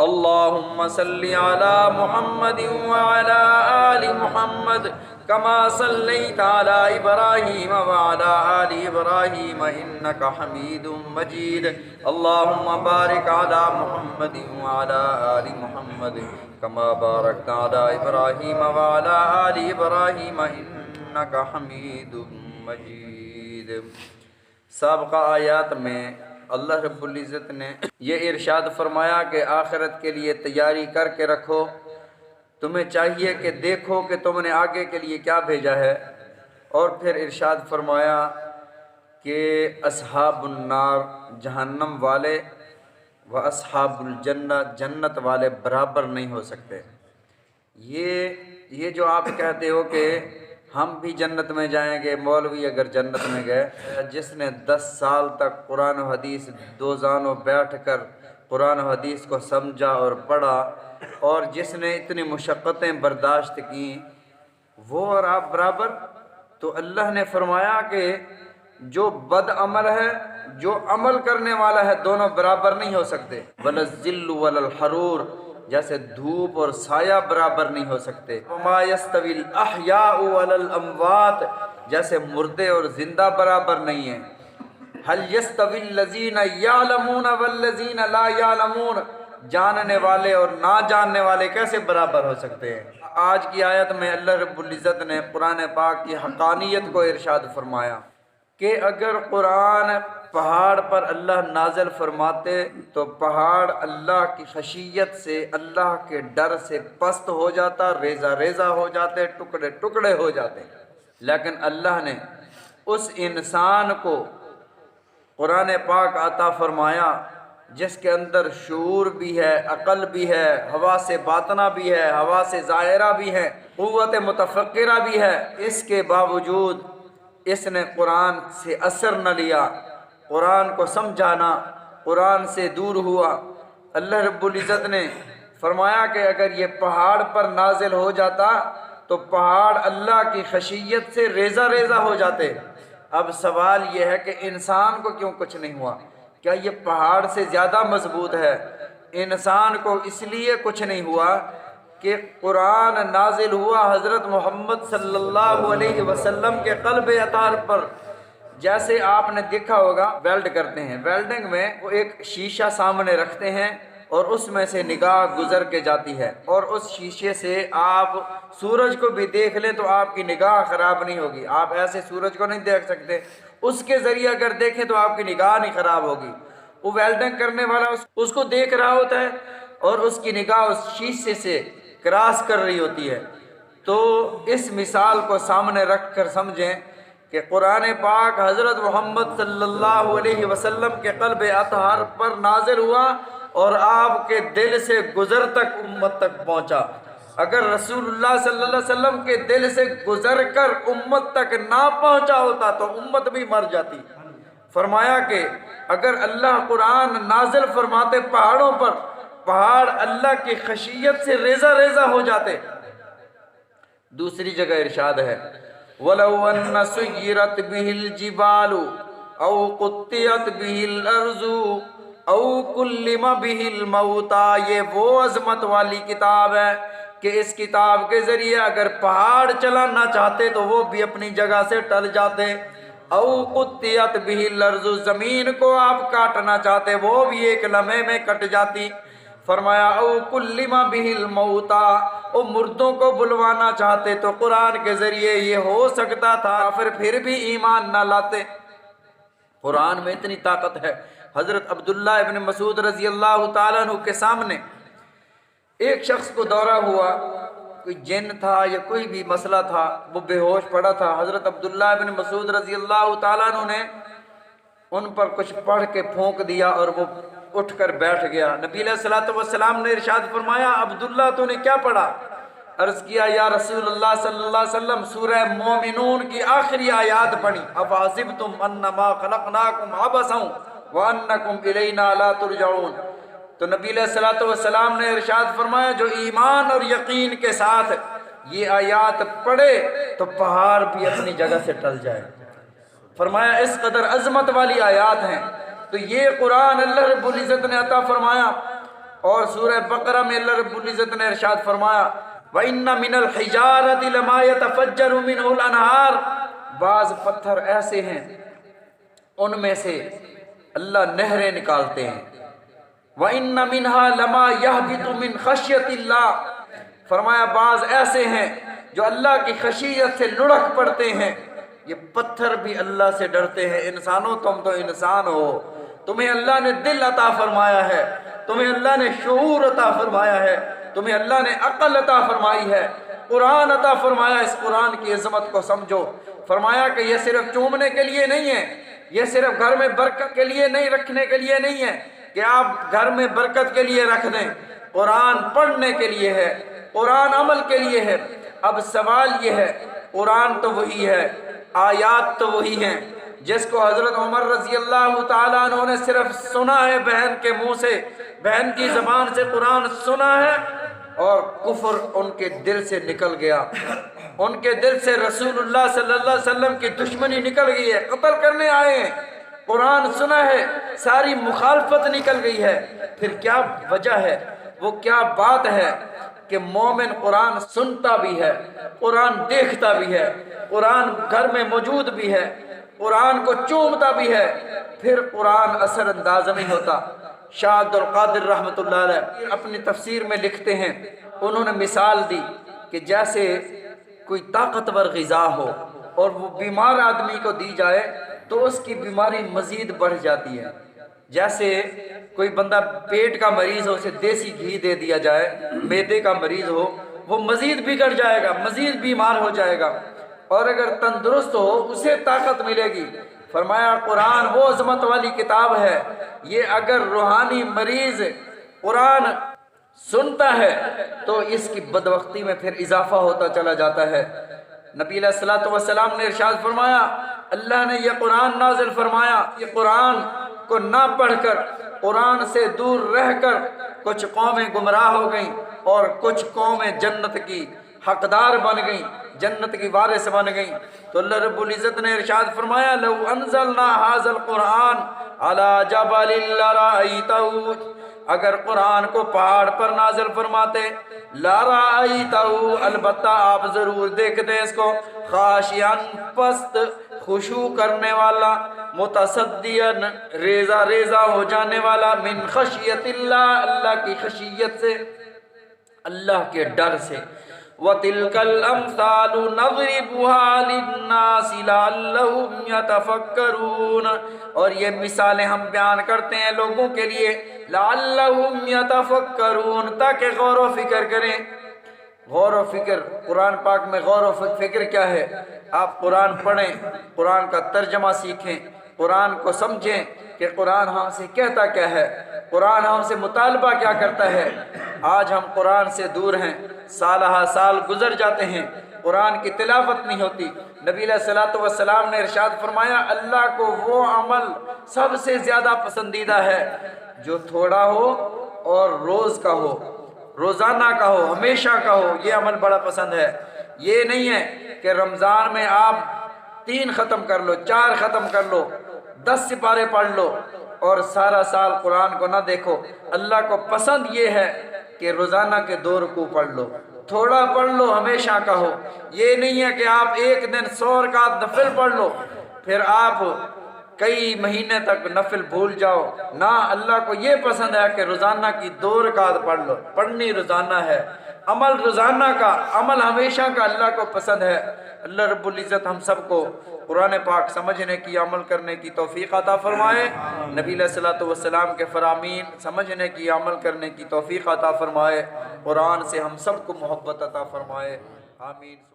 اللهم صل على محمد وعلى آل محمد كما صليت على إبراهيم وعلى آل إبراهيم إنك حميد مجيد اللهم بارك على محمد وعلى آل محمد كما باركت على إبراهيم وعلى آل إبراهيم إنك حميد مجيد۔ سابقہ آیات میں اللہ رب العزت نے یہ ارشاد فرمایا کہ آخرت کے لیے تیاری کر کے رکھو، تمہیں چاہیے کہ دیکھو کہ تم نے آگے کے لیے کیا بھیجا ہے، اور پھر ارشاد فرمایا کہ اصحاب النار جہنم والے و اصحاب الجنہ جنت والے برابر نہیں ہو سکتے۔ یہ جو آپ کہتے ہو کہ ہم بھی جنت میں جائیں گے، مولوی اگر جنت میں گئے، جس نے 10 سال تک قرآن و حدیث دو زانوں بیٹھ کر قرآن و حدیث کو سمجھا اور پڑھا، اور جس نے اتنی مشقتیں برداشت کیں، وہ اور آپ برابر؟ تو اللہ نے فرمایا کہ جو بد عمل ہے، جو عمل کرنے والا ہے، دونوں برابر نہیں ہو سکتے۔ ولا الظل ولا الحرور، جیسے دھوپ اور سایہ برابر نہیں ہو سکتے۔ وما یستوی الاحیاء ولا الاموات، جیسے مردے اور زندہ برابر نہیں ہیں۔ هل یستوی الذین یعلمون والذین لا یعلمون، جاننے والے اور نہ جاننے والے کیسے برابر ہو سکتے ہیں؟ آج کی آیت میں اللہ رب العزت نے قرآن پاک کی حقانیت کو ارشاد فرمایا کہ اگر قرآن پہاڑ پر اللہ نازل فرماتے تو پہاڑ اللہ کی خشیت سے، اللہ کے ڈر سے پست ہو جاتا، ریزہ ریزہ ہو جاتے، ٹکڑے ٹکڑے ہو جاتے۔ لیکن اللہ نے اس انسان کو قرآن پاک عطا فرمایا جس کے اندر شعور بھی ہے، عقل بھی ہے، حواس باطنہ بھی ہے، حواس ظاہرہ بھی ہے، قوت متفکرہ بھی ہے۔ اس کے باوجود اس نے قرآن سے اثر نہ لیا، قرآن کو سمجھانا، قرآن سے دور ہوا۔ اللہ رب العزت نے فرمایا کہ اگر یہ پہاڑ پر نازل ہو جاتا تو پہاڑ اللہ کی خشیت سے ریزہ ریزہ ہو جاتے۔ اب سوال یہ ہے کہ انسان کو کیوں کچھ نہیں ہوا؟ کیا یہ پہاڑ سے زیادہ مضبوط ہے؟ انسان کو اس لیے کچھ نہیں ہوا کہ قرآن نازل ہوا حضرت محمد صلی اللہ علیہ وسلم کے قلب اطہر پر۔ جیسے آپ نے دیکھا ہوگا ویلڈ کرتے ہیں، ویلڈنگ میں وہ ایک شیشہ سامنے رکھتے ہیں اور اس میں سے نگاہ گزر کے جاتی ہے، اور اس شیشے سے آپ سورج کو بھی دیکھ لیں تو آپ کی نگاہ خراب نہیں ہوگی۔ آپ ایسے سورج کو نہیں دیکھ سکتے، اس کے ذریعے اگر دیکھیں تو آپ کی نگاہ نہیں خراب ہوگی۔ وہ ویلڈنگ کرنے والا اس کو دیکھ رہا ہوتا ہے اور اس کی نگاہ اس شیشے سے کراس کر رہی ہوتی ہے۔ تو اس مثال کو سامنے رکھ کر سمجھیں کہ قرآن پاک حضرت محمد صلی اللہ علیہ وسلم کے قلب اطہر پر نازل ہوا اور آپ کے دل سے گزر تک امت تک پہنچا۔ اگر رسول اللہ صلی اللہ علیہ وسلم کے دل سے گزر کر امت تک نہ پہنچا ہوتا تو امت بھی مر جاتی۔ فرمایا کہ اگر اللہ قرآن نازل فرماتے پہاڑوں پر، پہاڑ اللہ کی خشیت سے ریزہ ریزہ ہو جاتے۔ دوسری جگہ ارشاد ہے وَلَوْ أَنَّ سُيِّرَتْ بِهِ الْجِبَالُ أَوْ قُطِّعَتْ بِهِ الْأَرْضُ أَوْ كُلِّمَ بِهِ الْمَوْتَى، یہ وہ عظمت والی کتاب ہے کہ اس کتاب کے ذریعے اگر پہاڑ چلانا چاہتے تو وہ بھی اپنی جگہ سے ٹل جاتے۔ او قطعت به الارض، زمین کو آپ کاٹنا چاہتے وہ بھی ایک لمحے میں کٹ جاتی۔ فرمایا او کلم به الموتى، او مردوں کو بلوانا چاہتے تو قرآن کے ذریعے یہ ہو سکتا تھا، پھر بھی ایمان نہ لاتے۔ قرآن میں اتنی طاقت ہے۔ حضرت عبداللہ ابن مسعود رضی اللہ تعالیٰ عنہ کے سامنے ایک شخص کو دورہ ہوا، کوئی جن تھا یا کوئی بھی مسئلہ تھا، وہ بے ہوش پڑا تھا۔ حضرت عبداللہ ابن مسعود رضی اللہ تعالیٰ عنہ نے ان پر کچھ پڑھ کے پھونک دیا اور وہ اٹھ کر بیٹھ گیا۔ نبی علیہ الصلوۃ والسلام نے ارشاد فرمایا عبداللہ تو نے کیا پڑھا؟ عرض کیا یا رسول اللہ صلی اللہ علیہ وسلم سورہ مومنون کی آخری آیات پڑھی، افحسبتم انما خلقناکم عبثا وانکم الینا لا ترجعون۔ تو نبی علیہ الصلوۃ والسلام نے ارشاد فرمایا جو ایمان اور یقین کے ساتھ یہ آیات پڑھے تو پہاڑ بھی اپنی جگہ سے ٹل جائے۔ فرمایا اس قدر عظمت والی آیات ہیں۔ تو یہ قرآن اللہ رب العزت نے عطا فرمایا اور سورہ بقرہ میں اللہ رب العزت نے ارشاد فرمایا وَإِنَّ مِنَ الْحِجَارَةِ لَمَا يَتَفَجَّرُ مِنْهُ الْأَنْهَارُ، بعض پتھر ایسے ہیں ان میں سے اللہ نہریں نکالتے ہیں۔ وَإِنَّ مِنْهَا لَمَا يَهْبِطُ مِنْ خَشْيَةِ اللَّهِ، فرمایا بعض ایسے ہیں جو اللہ کی خشیت سے لڑک پڑتے ہیں۔ یہ پتھر بھی اللہ سے ڈرتے ہیں۔ انسانوں تم تو انسان ہو، تمہیں اللہ نے دل عطا فرمایا ہے، تمہیں اللہ نے شعور عطا فرمایا ہے، تمہیں اللہ نے عقل عطا فرمائی ہے، قرآن عطا فرمایا، اس قرآن کی عظمت کو سمجھو۔ فرمایا کہ یہ صرف چومنے کے لیے نہیں ہے، یہ صرف گھر میں برکت کے لیے نہیں، رکھنے کے لیے نہیں ہے کہ آپ گھر میں برکت کے لیے رکھ دیں، قرآن پڑھنے کے لیے ہے، قرآن عمل کے لیے ہے۔ اب سوال یہ ہے، قرآن تو وہی ہے، آیات تو وہی ہیں، جس کو حضرت عمر رضی اللہ تعالیٰ عنہ نے صرف سنا ہے بہن کے منہ سے، بہن کی زبان سے قرآن سنا ہے، اور کفر ان کے دل سے نکل گیا، ان کے دل سے رسول اللہ صلی اللہ علیہ وسلم کی دشمنی نکل گئی ہے، قتل کرنے آئے ہیں، قرآن سنا ہے، ساری مخالفت نکل گئی ہے۔ پھر کیا وجہ ہے، وہ کیا بات ہے کہ مومن قرآن سنتا بھی ہے، قرآن دیکھتا بھی ہے، قرآن گھر میں موجود بھی ہے، قرآن کو چومتا بھی ہے، پھر قرآن اثر انداز نہیں ہوتا۔ شاہ عبد القادر رحمۃ اللہ علیہ اپنی تفسیر میں لکھتے ہیں، انہوں نے مثال دی کہ جیسے کوئی طاقتور غذا ہو اور وہ بیمار آدمی کو دی جائے تو اس کی بیماری مزید بڑھ جاتی ہے۔ جیسے کوئی بندہ پیٹ کا مریض ہو، اسے دیسی گھی دے دیا جائے، میدے کا مریض ہو، وہ مزید بگڑ جائے گا، مزید بیمار ہو جائے گا، اور اگر تندرست ہو اسے طاقت ملے گی۔ فرمایا قرآن وہ عظمت والی کتاب ہے، یہ اگر روحانی مریض قرآن سنتا ہے تو اس کی بدبختی میں پھر اضافہ ہوتا چلا جاتا ہے۔ نبی علیہ الصلوۃ والسلام نے ارشاد فرمایا، اللہ نے یہ قرآن نازل فرمایا، یہ قرآن کو نہ پڑھ کر، قرآن سے دور رہ کر کچھ قومیں گمراہ ہو گئیں اور کچھ قومیں جنت کی حقدار بن گئیں، جنت کی وارث بن گئیں۔ تو اللہ رب العزت نے ارشاد فرمایا لو انزلنا هذا القرآن على جبل لرأيته، اگر قرآن کو پہاڑ پر نازل فرماتے، لرأيته، البتہ آپ ضرور دیکھتے اس کو، خاشعا، پست، خشوع کرنے والا، متصدیاً، ریزہ ریزہ ہو جانے والا، من خشیت اللہ، اللہ کی خشیت سے، اللہ کے ڈر سے۔ وَتِلْكَ الْأَمْثَالُ نَضْرِبُهَا لِلنَّاسِ لَعَلَّهُمْ يَتَفَكَّرُونَ، اور یہ مثالیں ہم بیان کرتے ہیں لوگوں کے لیے، لَعَلَّهُمْ يَتَفَكَّرُونَ، تاکہ غور و فکر کریں۔ غور و فکر، قرآن پاک میں غور و فکر کیا ہے؟ آپ قرآن پڑھیں، قرآن کا ترجمہ سیکھیں، قرآن کو سمجھیں کہ قرآن ہم سے کہتا کیا ہے، قرآن ہم سے مطالبہ کیا کرتا ہے۔ آج ہم قرآن سے دور ہیں، سالہ سال گزر جاتے ہیں، قرآن کی تلاوت نہیں ہوتی۔ نبی علیہ الصلوۃ والسلام نے ارشاد فرمایا اللہ کو وہ عمل سب سے زیادہ پسندیدہ ہے جو تھوڑا ہو اور روز کا ہو، روزانہ کا ہو، ہمیشہ کا ہو، یہ عمل بڑا پسند ہے۔ یہ نہیں ہے کہ رمضان میں آپ 3 ختم کر لو، 4 ختم کر لو، 10 سپارے پڑھ لو اور سارا سال قرآن کو نہ دیکھو۔ اللہ کو پسند یہ ہے کہ روزانہ کے 2 رکوع پڑھ لو، تھوڑا پڑھ لو، ہمیشہ کا ہو۔ یہ نہیں ہے کہ آپ ایک دن 100 رکعت نفل پڑھ لو پھر آپ کئی مہینے تک نفل بھول جاؤ، نہ، اللہ کو یہ پسند ہے کہ روزانہ کی 2 رکعت پڑھ لو، پڑھنی روزانہ ہے، عمل روزانہ کا، عمل ہمیشہ کا اللہ کو پسند ہے۔ اللہ رب العزت ہم سب کو قرآن پاک سمجھنے کی، عمل کرنے کی توفیق عطا فرمائے، نبی علیہ الصلوۃ والسلام کے فرامین سمجھنے کی، عمل کرنے کی توفیق عطا فرمائے، قرآن سے ہم سب کو محبت عطا فرمائے، آمین۔